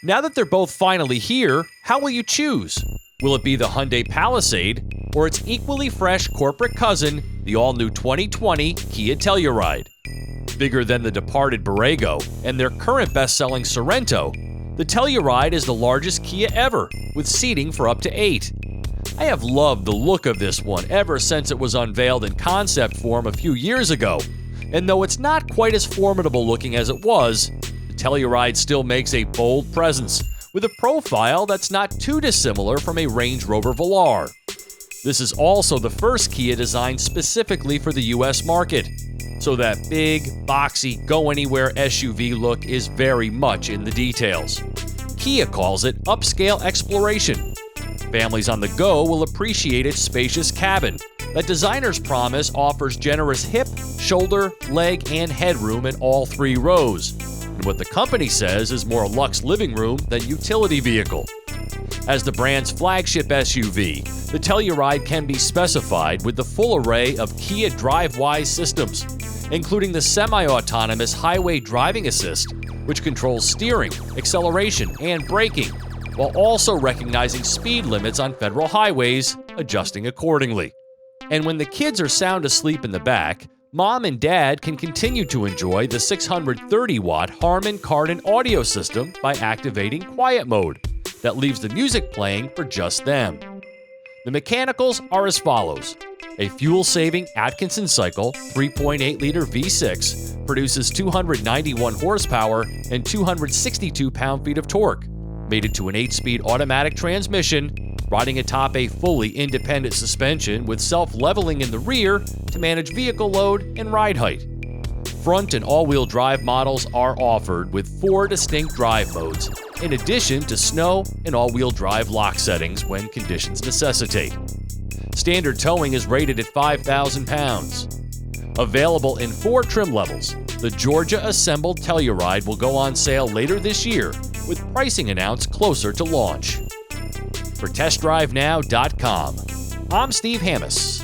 Now that they're both finally here, how will you choose? Will it be the Hyundai Palisade, or its equally fresh corporate cousin, the all-new 2020 Kia Telluride? Bigger than the departed Durango and their current best-selling Sorento, the Telluride is the largest Kia ever, with seating for up to 8. I have loved the look of this one ever since it was unveiled in concept form a few years ago, and though it's not quite as formidable looking as it was, the Telluride still makes a bold presence, with a profile that's not too dissimilar from a Range Rover Velar. This is also the first Kia designed specifically for the US market, so that big, boxy, go-anywhere SUV look is very much in the details. Kia calls it upscale exploration. Families on the go will appreciate its spacious cabin that designers promise offers generous hip, shoulder, leg, and headroom in all 3 rows, and what the company says is more luxe living room than utility vehicle. As the brand's flagship SUV, the Telluride can be specified with the full array of Kia DriveWise systems, including the semi-autonomous highway driving assist, which controls steering, acceleration, and braking, while also recognizing speed limits on federal highways, adjusting accordingly. And when the kids are sound asleep in the back, Mom and Dad can continue to enjoy the 630-watt Harman Kardon audio system by activating Quiet Mode that leaves the music playing for just them. The mechanicals are as follows. A fuel-saving Atkinson cycle 3.8-liter V6 produces 291 horsepower and 262 pound-feet of torque, mated to an 8-speed automatic transmission, riding atop a fully independent suspension with self-leveling in the rear to manage vehicle load and ride height. Front and all-wheel drive models are offered with 4 distinct drive modes, in addition to snow and all-wheel drive lock settings when conditions necessitate. Standard towing is rated at 5,000 pounds. Available in 4 trim levels, the Georgia-assembled Telluride will go on sale later this year, with pricing announced closer to launch. For TestDriveNow.com, I'm Steve Hammis.